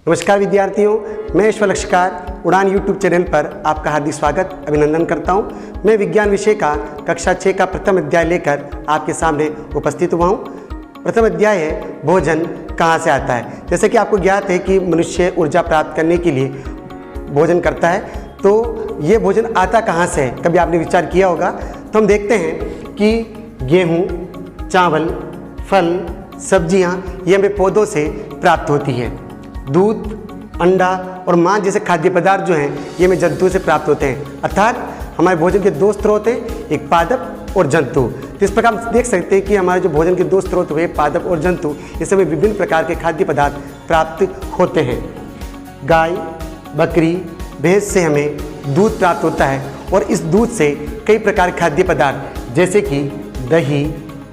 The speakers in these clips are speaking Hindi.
नमस्कार विद्यार्थियों, मैं ईश्वर लक्ष्यकार उड़ान यूट्यूब चैनल पर आपका हार्दिक स्वागत अभिनंदन करता हूं। मैं विज्ञान विषय का कक्षा 6 का प्रथम अध्याय लेकर आपके सामने उपस्थित हुआ हूं। प्रथम अध्याय है भोजन कहां से आता है। जैसे कि आपको ज्ञात है कि मनुष्य ऊर्जा प्राप्त करने के लिए भोजन करता है, तो ये भोजन आता कहाँ से है, कभी आपने विचार किया होगा। तो हम देखते हैं कि गेहूँ, चावल, फल, सब्जियाँ ये हमें पौधों से प्राप्त होती है। दूध, अंडा और मांस जैसे खाद्य पदार्थ जो हैं ये हमें जंतुओं से प्राप्त होते हैं। अर्थात हमारे भोजन के दो स्रोत हैं, एक पादप और जंतु। तो इस प्रकार हम देख सकते हैं कि हमारे जो भोजन के दो स्रोत हुए पादप और जंतु, इससे हमें विभिन्न प्रकार के खाद्य पदार्थ प्राप्त होते हैं। गाय, बकरी, भैंस से हमें दूध प्राप्त होता है और इस दूध से कई प्रकार के खाद्य पदार्थ जैसे कि दही,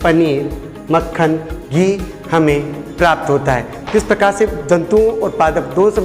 पनीर, मक्खन, घी हमें प्राप्त होता है। इस प्रकार से जंतुओं और पादप दोनों से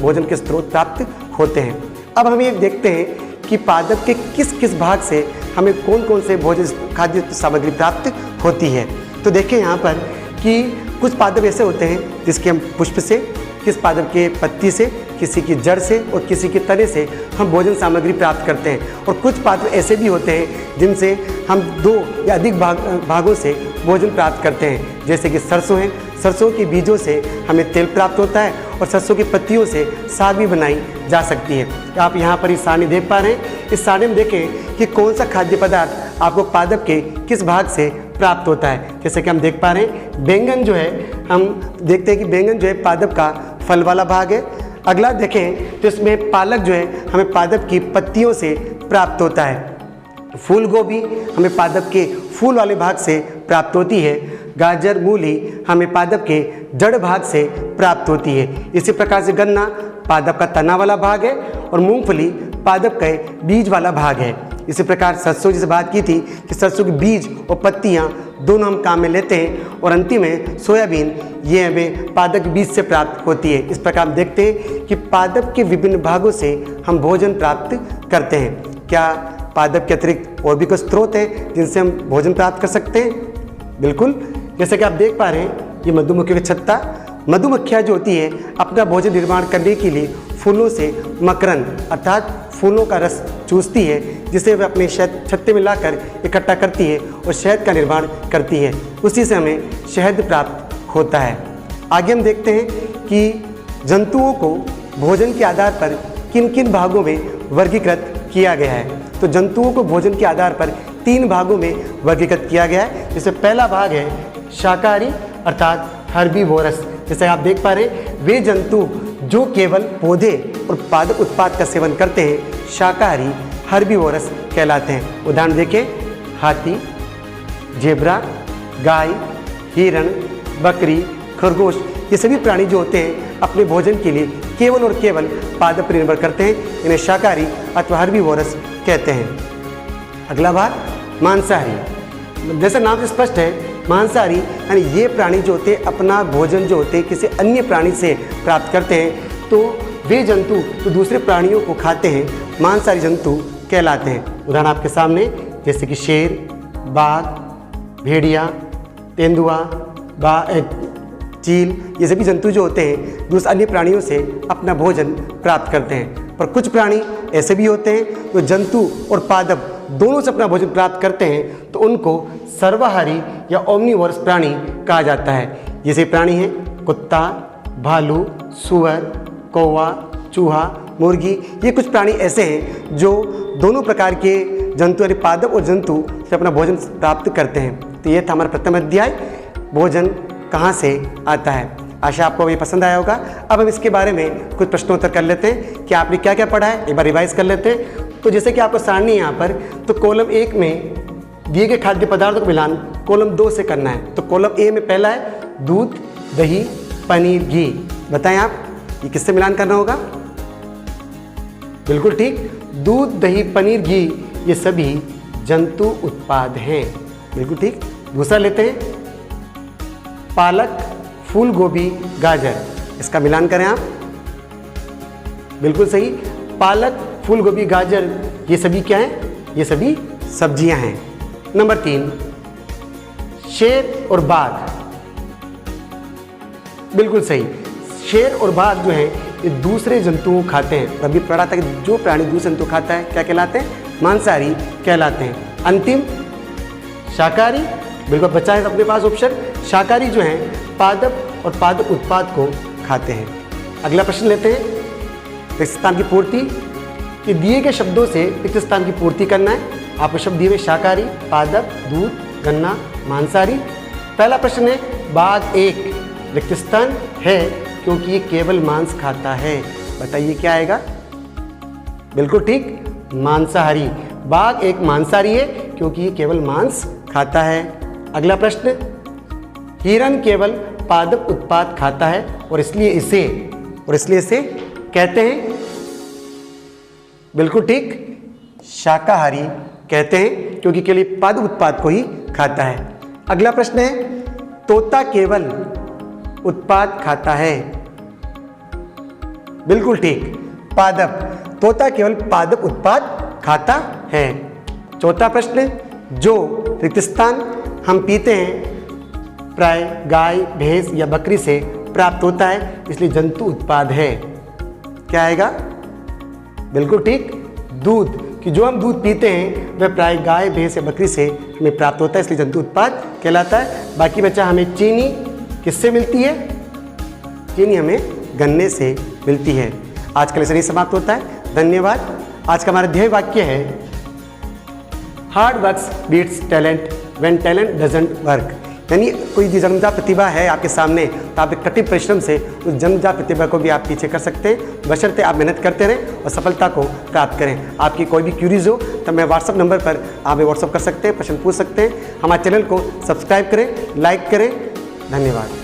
भोजन के स्रोत प्राप्त होते हैं। अब हम ये देखते हैं कि पादप के किस किस भाग से हमें कौन कौन से भोजन खाद्य सामग्री प्राप्त होती है। तो देखें यहाँ पर कि कुछ पादप ऐसे होते हैं जिसके हम पुष्प से, किस पादप के पत्ती से, किसी की जड़ से और किसी के तने से हम भोजन सामग्री प्राप्त करते हैं। और कुछ पादप ऐसे भी होते हैं जिनसे हम दो या अधिक भागों से भोजन प्राप्त करते हैं। जैसे कि सरसों है, सरसों के बीजों से हमें तेल प्राप्त होता है और सरसों की पत्तियों से साग भी बनाई जा सकती है। आप यहाँ पर इस सारणी देख पा रहे हैं। इस सारणी में देखें कि कौन सा खाद्य पदार्थ आपको पादप के किस भाग से प्राप्त होता है। जैसे कि हम देख पा रहे हैं बैंगन जो है, हम देखते हैं कि बैंगन जो है पादप का फल वाला भाग है। अगला देखें तो इसमें पालक जो है हमें पादप की पत्तियों से प्राप्त होता है। फूल गोभी हमें पादप के फूल वाले भाग से प्राप्त होती है। गाजर, मूली हमें पादप के जड़ भाग से प्राप्त होती है। इसी प्रकार से गन्ना पादप का तना वाला भाग है और मूंगफली पादप का बीज वाला भाग है। इसी प्रकार सरसों जैसे बात की थी कि सरसों के बीज और पत्तियां दोनों हम काम में लेते हैं। और अंतिम में सोयाबीन, ये हमें पादप के बीज से प्राप्त होती है। इस प्रकार हम देखते हैं कि पादप के विभिन्न भागों से हम भोजन प्राप्त करते हैं। क्या पादप के अतिरिक्त और भी कुछ स्रोत हैं जिनसे हम भोजन प्राप्त कर सकते हैं? बिल्कुल। जैसे कि आप देख पा रहे हैं ये मधुमक्खियों का छत्ता। मधुमक्खियाँ जो होती है अपना भोजन निर्माण करने के लिए फूलों से मकरंद अर्थात फूलों का रस चूसती है, जिसे वह अपने शहद छत्ते में लाकर इकट्ठा करती है और शहद का निर्माण करती है। उसी से हमें शहद प्राप्त होता है। आगे हम देखते हैं कि जंतुओं को भोजन के आधार पर किन किन भागों में वर्गीकृत किया गया है। तो जंतुओं को भोजन के आधार पर 3 भागों में वर्गीकृत किया गया है। जिसमें पहला भाग है शाकाहारी अर्थात हर्बीवोरस। जैसे आप देख पा रहे हैं वे जंतु जो केवल पौधे और पादप उत्पाद का सेवन करते हैं शाकाहारी हर्बीवोरस कहलाते हैं। उदाहरण देखें हाथी, जेब्रा, गाय, हिरण, बकरी, खरगोश, ये सभी प्राणी जो होते हैं अपने भोजन के लिए केवल और केवल पादप पर निर्भर करते हैं। इन्हें शाकाहारी अथवा हर्बीवोरस कहते हैं। अगला भाग मांसाहारी। जैसे नाम से स्पष्ट है मांसाहारी यानी ये प्राणी जो होते हैं अपना भोजन जो होते हैं किसी अन्य प्राणी से प्राप्त करते हैं। तो वे जंतु जो दूसरे प्राणियों को खाते हैं मांसाहारी जंतु कहलाते हैं। उदाहरण आपके सामने जैसे कि शेर, बाघ, भेड़िया, तेंदुआ, चील, ये सभी जंतु जो होते हैं दूसरे अन्य प्राणियों से अपना भोजन प्राप्त करते हैं। पर कुछ प्राणी ऐसे भी होते हैं जो जंतु और पादप दोनों से अपना भोजन प्राप्त करते हैं, तो उनको सर्वाहारी या ओमनिवोरस प्राणी कहा जाता है। जैसे प्राणी हैं कुत्ता, भालू, सुअर, कौवा, चूहा, मुर्गी, ये कुछ प्राणी ऐसे हैं जो दोनों प्रकार के जंतु यानी पादप और जंतु से अपना भोजन प्राप्त करते हैं। तो ये था हमारा प्रथम अध्याय भोजन कहाँ से आता है। आशा आपको ये पसंद आया होगा। अब हम इसके बारे में कुछ प्रश्नोत्तर कर लेते हैं कि आपने क्या क्या पढ़ा है, एक बार रिवाइज कर लेते हैं। तो जैसे कि आपको सारणी यहाँ पर, तो कॉलम 1 में दिए गए खाद्य पदार्थों का मिलान कॉलम 2 से करना है। तो कॉलम ए में पहला है दूध, दही, पनीर, घी। बताएं आप ये किससे मिलान करना होगा? बिल्कुल ठीक, दूध, दही, पनीर, घी ये सभी जंतु उत्पाद हैं। बिल्कुल ठीक। दूसरा लेते हैं पालक, फूल गोभी, गाजर, इसका मिलान करें आप। बिल्कुल सही, पालक, फूल गोभी, गाजर ये सभी क्या हैं? ये सभी सब्जियां हैं। नंबर 3 शेर और बाघ। बिल्कुल सही, शेर और बाघ जो हैं ये दूसरे जंतुओं को खाते हैं। अभी पढ़ा था कि जो प्राणी दूसरे जंतु खाता है क्या कहलाते हैं? मांसाहारी कहलाते हैं। अंतिम शाकाहारी, बिल्कुल बचा है अपने पास ऑप्शन। शाकाहारी जो हैं पादप और पादप उत्पाद को खाते हैं। अगला प्रश्न लेते हैं, रिक्त स्थान की पूर्ति। कि दिए गए शब्दों से रिक्त स्थान की पूर्ति करना है। आपको शब्द दिए हुए शाकाहारी, पादप, दूध, गन्ना, मांसाहारी। पहला प्रश्न है बाघ एक रिक्त स्थान है क्योंकि ये केवल मांस खाता है। बताइए क्या आएगा? बिल्कुल ठीक, मांसाहारी। बाघ एक मांसाहारी है क्योंकि ये केवल मांस खाता है। अगला प्रश्न, हिरण केवल पादप उत्पाद खाता है और इसलिए इसे कहते हैं। बिल्कुल ठीक, शाकाहारी कहते हैं क्योंकि केवल पादप उत्पाद को ही खाता है। अगला प्रश्न है तोता केवल उत्पाद खाता है। बिल्कुल ठीक, पादप। तोता केवल पादप उत्पाद खाता है। चौथा प्रश्न, जो रिक्त स्थान हम पीते हैं प्राय गाय, भैंस या बकरी से प्राप्त होता है इसलिए जंतु उत्पाद है। क्या आएगा? बिल्कुल ठीक, दूध। कि जो हम दूध पीते हैं वह प्राय गाय, भैंस या बकरी से हमें प्राप्त होता है इसलिए जंतु उत्पाद कहलाता है। बाकी बचा हमें चीनी किससे मिलती है? चीनी हमें गन्ने से मिलती है। आज का लेसन यही समाप्त होता है। धन्यवाद। आज का हमारा ध्येय वाक्य है hard works beats talent when talent doesn't work. यानी कोई जन्मजात प्रतिभा है आपके सामने तो आप एक कठिन परिश्रम से उस जन्मजात प्रतिभा को भी आप पीछे कर सकते हैं, बशर्ते आप मेहनत करते रहें और सफलता को प्राप्त करें। आपकी कोई भी क्यूरीज हो तो मैं व्हाट्सअप नंबर पर आप व्हाट्सअप कर सकते हैं, प्रश्न पूछ सकते हैं। हमारे चैनल को सब्सक्राइब करें, लाइक करें। धन्यवाद।